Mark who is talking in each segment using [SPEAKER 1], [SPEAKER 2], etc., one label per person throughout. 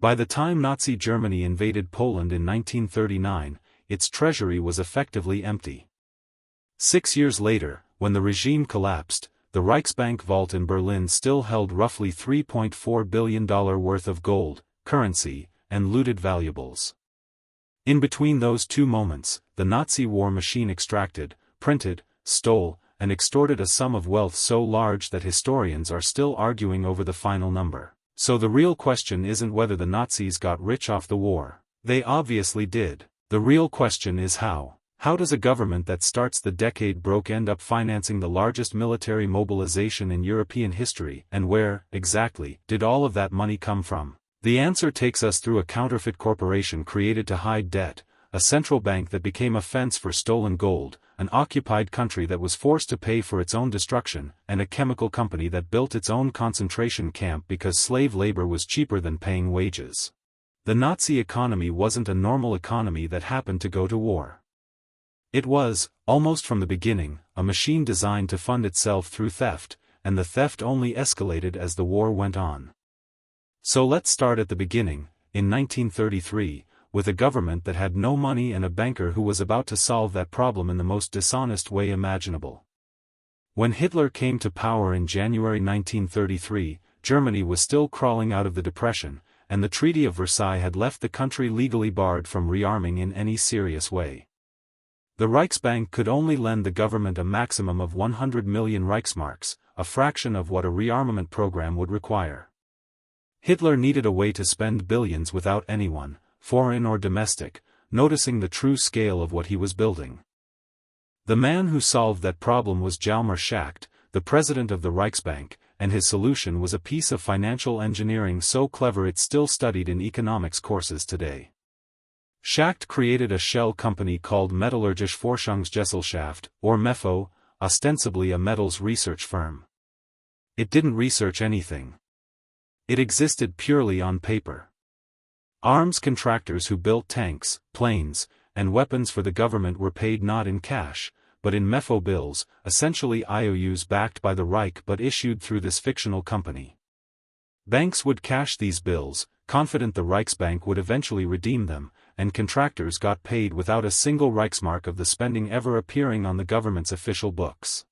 [SPEAKER 1] By the time Nazi Germany invaded Poland in 1939, its treasury was effectively empty. 6 years later, when the regime collapsed, the Reichsbank vault in Berlin still held roughly $3.4 billion worth of gold, currency, and looted valuables. In between those two moments, the Nazi war machine extracted, printed, stole, and extorted a sum of wealth so large that historians are still arguing over the final number. So the real question isn't whether the Nazis got rich off the war. They obviously did. The real question is how. How does a government that starts the decade broke end up financing the largest military mobilization in European history, and where, exactly, did all of that money come from? The answer takes us through a counterfeit corporation created to hide debt, a central bank that became a fence for stolen gold, an occupied country that was forced to pay for its own destruction, and a chemical company that built its own concentration camp because slave labor was cheaper than paying wages. The Nazi economy wasn't a normal economy that happened to go to war. It was, almost from the beginning, a machine designed to fund itself through theft, and the theft only escalated as the war went on. So let's start at the beginning, in 1933, with a government that had no money and a banker who was about to solve that problem in the most dishonest way imaginable. When Hitler came to power in January 1933, Germany was still crawling out of the Depression, and the Treaty of Versailles had left the country legally barred from rearming in any serious way. The Reichsbank could only lend the government a maximum of 100 million Reichsmarks, a fraction of what a rearmament program would require. Hitler needed a way to spend billions without anyone, foreign or domestic, noticing the true scale of what he was building. The man who solved that problem was Hjalmar Schacht, the president of the Reichsbank, and his solution was a piece of financial engineering so clever it's still studied in economics courses today. Schacht created a shell company called Metallurgische Forschungsgesellschaft, or MEFO, ostensibly a metals research firm. It didn't research anything. It existed purely on paper. Arms contractors who built tanks, planes, and weapons for the government were paid not in cash, but in MEFO bills, essentially IOUs backed by the Reich but issued through this fictional company. Banks would cash these bills, confident the Reichsbank would eventually redeem them, and contractors got paid without a single Reichsmark of the spending ever appearing on the government's official books.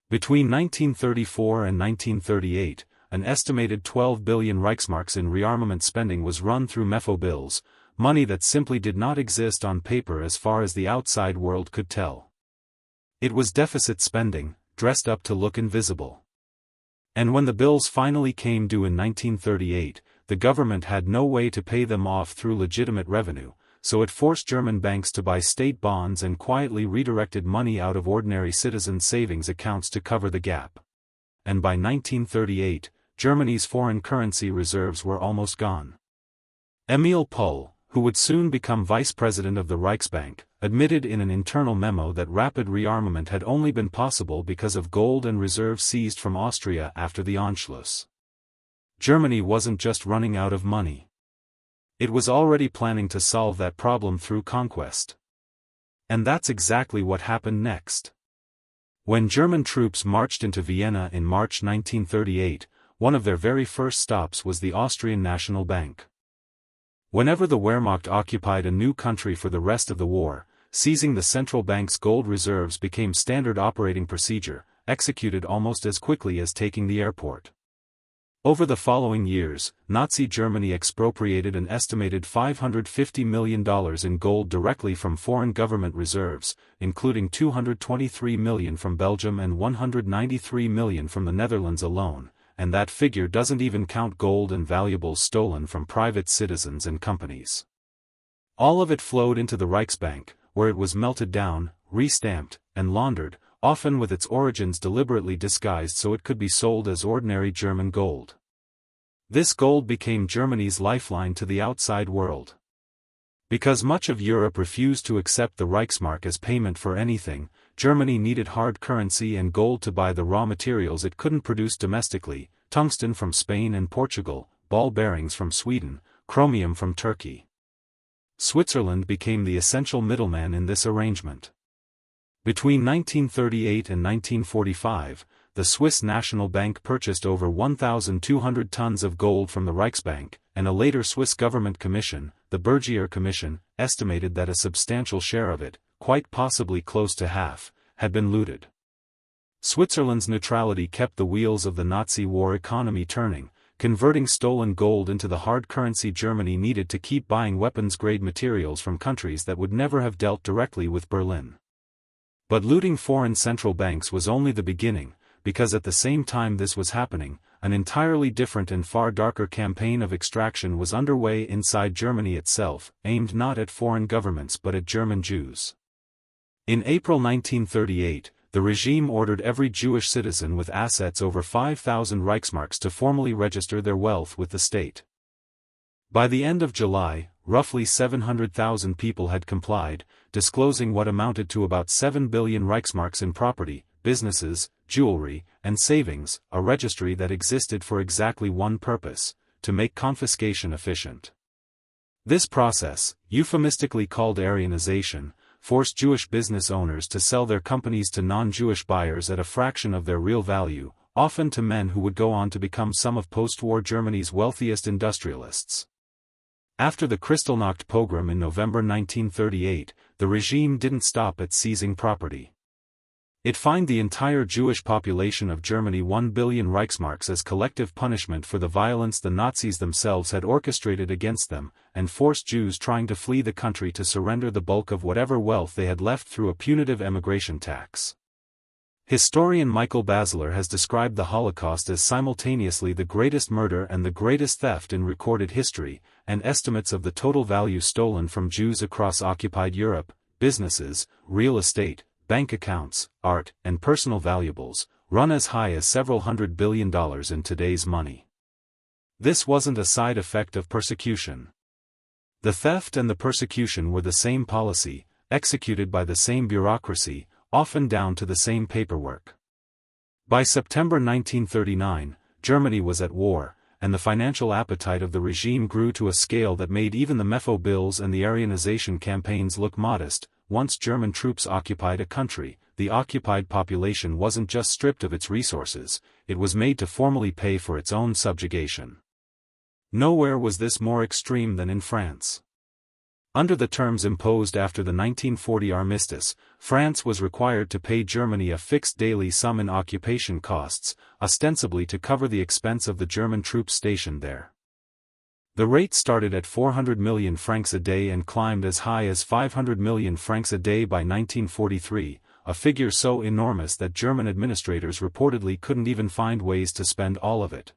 [SPEAKER 1] Between 1934 and 1938, an estimated 12 billion Reichsmarks in rearmament spending was run through MEFO bills, money that simply did not exist on paper as far as the outside world could tell. It was deficit spending, dressed up to look invisible. And when the bills finally came due in 1938, the government had no way to pay them off through legitimate revenue, so it forced German banks to buy state bonds and quietly redirected money out of ordinary citizens' savings accounts to cover the gap. And by 1938, Germany's foreign currency reserves were almost gone. Emil Pull, who would soon become vice president of the Reichsbank, admitted in an internal memo that rapid rearmament had only been possible because of gold and reserves seized from Austria after the Anschluss. Germany wasn't just running out of money. It was already planning to solve that problem through conquest. And that's exactly what happened next. When German troops marched into Vienna in March 1938, one of their very first stops was the Austrian National Bank. Whenever the Wehrmacht occupied a new country for the rest of the war, seizing the central bank's gold reserves became standard operating procedure, executed almost as quickly as taking the airport. Over the following years, Nazi Germany expropriated an estimated $550 million in gold directly from foreign government reserves, including $223 million from Belgium and $193 million from the Netherlands alone, and that figure doesn't even count gold and valuables stolen from private citizens and companies. All of it flowed into the Reichsbank, where it was melted down, re-stamped, and laundered, often with its origins deliberately disguised so it could be sold as ordinary German gold. This gold became Germany's lifeline to the outside world. Because much of Europe refused to accept the Reichsmark as payment for anything, Germany needed hard currency and gold to buy the raw materials it couldn't produce domestically: tungsten from Spain and Portugal, ball bearings from Sweden, chromium from Turkey. Switzerland became the essential middleman in this arrangement. Between 1938 and 1945, the Swiss National Bank purchased over 1,200 tons of gold from the Reichsbank, and a later Swiss government commission, the Bergier Commission, estimated that a substantial share of it, quite possibly close to half, had been looted. Switzerland's neutrality kept the wheels of the Nazi war economy turning, converting stolen gold into the hard currency Germany needed to keep buying weapons-grade materials from countries that would never have dealt directly with Berlin. But looting foreign central banks was only the beginning, because at the same time this was happening, an entirely different and far darker campaign of extraction was underway inside Germany itself, aimed not at foreign governments but at German Jews. In April 1938, the regime ordered every Jewish citizen with assets over 5,000 Reichsmarks to formally register their wealth with the state. By the end of July, roughly 700,000 people had complied, disclosing what amounted to about 7 billion Reichsmarks in property, businesses, jewelry, and savings, a registry that existed for exactly one purpose: to make confiscation efficient. This process, euphemistically called Aryanization, forced Jewish business owners to sell their companies to non-Jewish buyers at a fraction of their real value, often to men who would go on to become some of post-war Germany's wealthiest industrialists. After the Kristallnacht pogrom in November 1938, the regime didn't stop at seizing property. It fined the entire Jewish population of Germany 1 billion Reichsmarks as collective punishment for the violence the Nazis themselves had orchestrated against them, and forced Jews trying to flee the country to surrender the bulk of whatever wealth they had left through a punitive emigration tax. Historian Michael Basler has described the Holocaust as simultaneously the greatest murder and the greatest theft in recorded history, and estimates of the total value stolen from Jews across occupied Europe, businesses, real estate, bank accounts, art, and personal valuables, run as high as several $100 billion in today's money. This wasn't a side effect of persecution. The theft and the persecution were the same policy, executed by the same bureaucracy, often down to the same paperwork. By September 1939, Germany was at war, and the financial appetite of the regime grew to a scale that made even the Mefo bills and the Aryanization campaigns look modest. Once German troops occupied a country, the occupied population wasn't just stripped of its resources, it was made to formally pay for its own subjugation. Nowhere was this more extreme than in France. Under the terms imposed after the 1940 armistice, France was required to pay Germany a fixed daily sum in occupation costs, ostensibly to cover the expense of the German troops stationed there. The rate started at 400 million francs a day and climbed as high as 500 million francs a day by 1943, a figure so enormous that German administrators reportedly couldn't even find ways to spend all of it.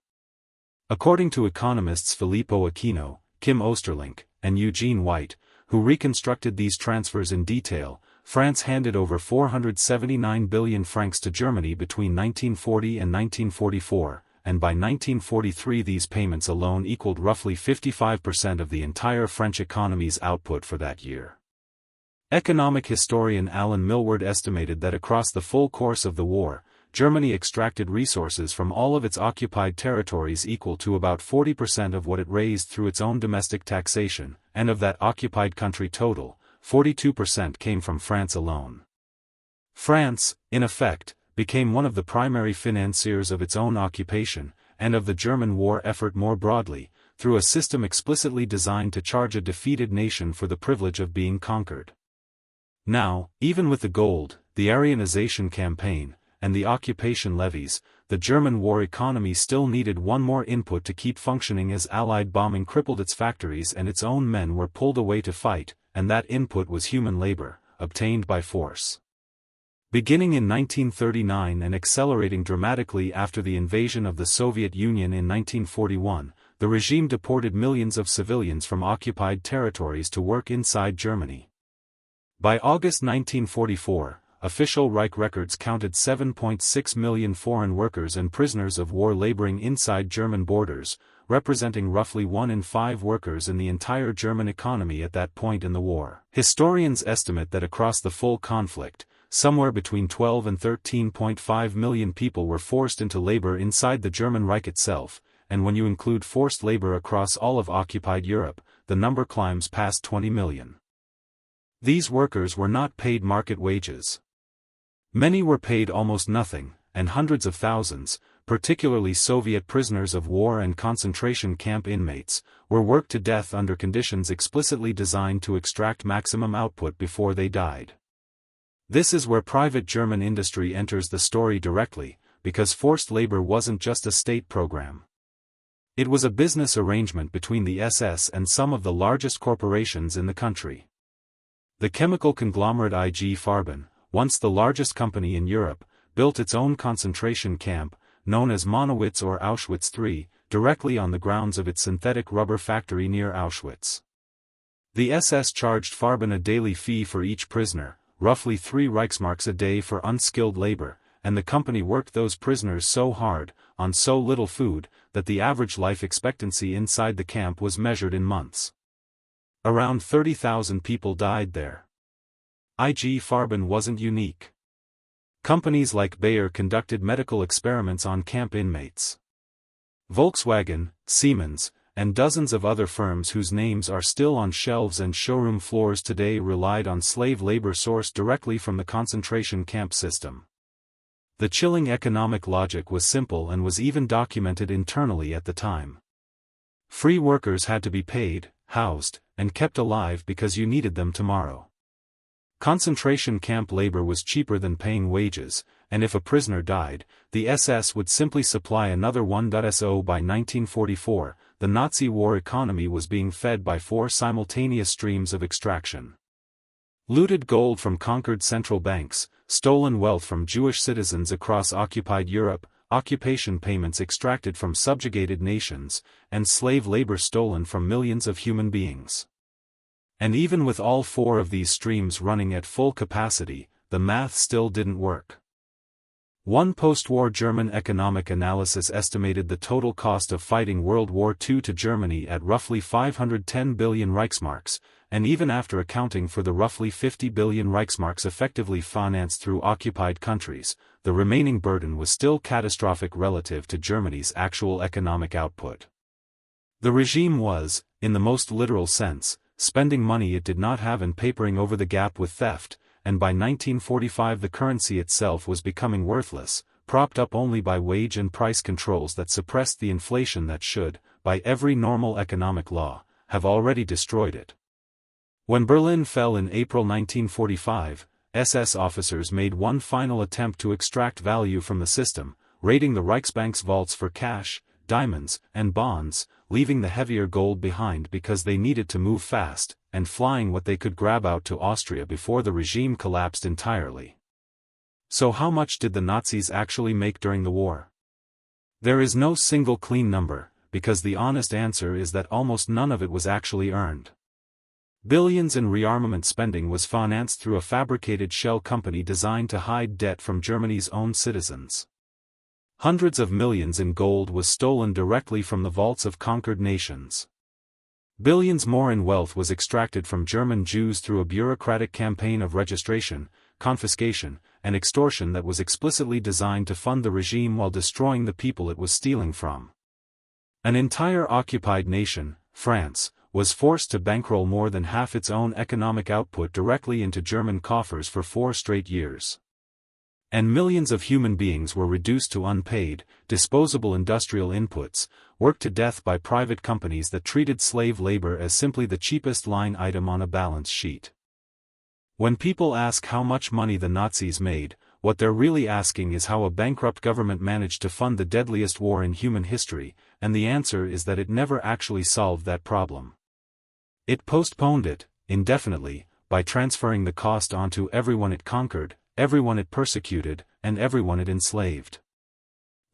[SPEAKER 1] According to economists Filippo Aquino, Kim Osterlink, and Eugene White, who reconstructed these transfers in detail, France handed over 479 billion francs to Germany between 1940 and 1944. And by 1943 these payments alone equaled roughly 55% of the entire French economy's output for that year. Economic historian Alan Milward estimated that across the full course of the war, Germany extracted resources from all of its occupied territories equal to about 40% of what it raised through its own domestic taxation, and of that occupied country total, 42% came from France alone. France, in effect, became one of the primary financiers of its own occupation, and of the German war effort more broadly, through a system explicitly designed to charge a defeated nation for the privilege of being conquered. Now, even with the gold, the Aryanization campaign, and the occupation levies, the German war economy still needed one more input to keep functioning as Allied bombing crippled its factories and its own men were pulled away to fight, and that input was human labor, obtained by force. Beginning in 1939 and accelerating dramatically after the invasion of the Soviet Union in 1941, the regime deported millions of civilians from occupied territories to work inside Germany. By August 1944, official Reich records counted 7.6 million foreign workers and prisoners of war laboring inside German borders, representing roughly 1 in 5 workers in the entire German economy at that point in the war. Historians estimate that across the full conflict, somewhere between 12 and 13.5 million people were forced into labor inside the German Reich itself, and when you include forced labor across all of occupied Europe, the number climbs past 20 million. These workers were not paid market wages. Many were paid almost nothing, and hundreds of thousands, particularly Soviet prisoners of war and concentration camp inmates, were worked to death under conditions explicitly designed to extract maximum output before they died. This is where private German industry enters the story directly, because forced labor wasn't just a state program. It was a business arrangement between the SS and some of the largest corporations in the country. The chemical conglomerate IG Farben, once the largest company in Europe, built its own concentration camp, known as Monowitz or Auschwitz III, directly on the grounds of its synthetic rubber factory near Auschwitz. The SS charged Farben a daily fee for each prisoner, roughly 3 Reichsmarks a day for unskilled labor, and the company worked those prisoners so hard, on so little food, that the average life expectancy inside the camp was measured in months. Around 30,000 people died there. IG Farben wasn't unique. Companies like Bayer conducted medical experiments on camp inmates. Volkswagen, Siemens, and dozens of other firms whose names are still on shelves and showroom floors today relied on slave labor sourced directly from the concentration camp system. The chilling economic logic was simple and was even documented internally at the time. Free workers had to be paid, housed, and kept alive because you needed them tomorrow. Concentration camp labor was cheaper than paying wages, and if a prisoner died, the SS would simply supply another one. So by 1944, the Nazi war economy was being fed by 4 simultaneous streams of extraction. Looted gold from conquered central banks, stolen wealth from Jewish citizens across occupied Europe, occupation payments extracted from subjugated nations, and slave labor stolen from millions of human beings. And even with all 4 of these streams running at full capacity, the math still didn't work. One post-war German economic analysis estimated the total cost of fighting World War II to Germany at roughly 510 billion Reichsmarks, and even after accounting for the roughly 50 billion Reichsmarks effectively financed through occupied countries, the remaining burden was still catastrophic relative to Germany's actual economic output. The regime was, in the most literal sense, spending money it did not have and papering over the gap with theft, and by 1945 the currency itself was becoming worthless, propped up only by wage and price controls that suppressed the inflation that should, by every normal economic law, have already destroyed it. When Berlin fell in April 1945, SS officers made one final attempt to extract value from the system, raiding the Reichsbank's vaults for cash, diamonds, and bonds, leaving the heavier gold behind because they needed to move fast, and flying what they could grab out to Austria before the regime collapsed entirely. So how much did the Nazis actually make during the war? There is no single clean number, because the honest answer is that almost none of it was actually earned. Billions in rearmament spending was financed through a fabricated shell company designed to hide debt from Germany's own citizens. Hundreds of millions in gold was stolen directly from the vaults of conquered nations. Billions more in wealth was extracted from German Jews through a bureaucratic campaign of registration, confiscation, and extortion that was explicitly designed to fund the regime while destroying the people it was stealing from. An entire occupied nation, France, was forced to bankroll more than half its own economic output directly into German coffers for 4 straight years. And millions of human beings were reduced to unpaid, disposable industrial inputs, worked to death by private companies that treated slave labor as simply the cheapest line item on a balance sheet. When people ask how much money the Nazis made, what they're really asking is how a bankrupt government managed to fund the deadliest war in human history, and the answer is that it never actually solved that problem. It postponed it, indefinitely, by transferring the cost onto everyone it conquered, everyone it persecuted, and everyone it enslaved.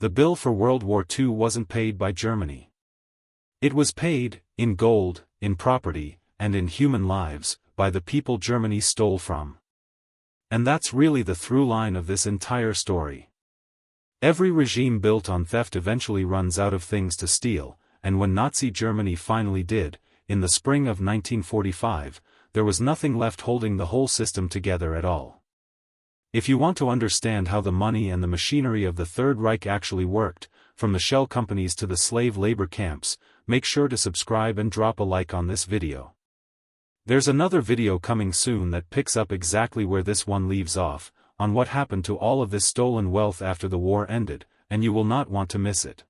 [SPEAKER 1] The bill for World War II wasn't paid by Germany. It was paid, in gold, in property, and in human lives, by the people Germany stole from. And that's really the through line of this entire story. Every regime built on theft eventually runs out of things to steal, and when Nazi Germany finally did, in the spring of 1945, there was nothing left holding the whole system together at all. If you want to understand how the money and the machinery of the Third Reich actually worked, from the shell companies to the slave labor camps, make sure to subscribe and drop a like on this video. There's another video coming soon that picks up exactly where this one leaves off, on what happened to all of this stolen wealth after the war ended, and you will not want to miss it.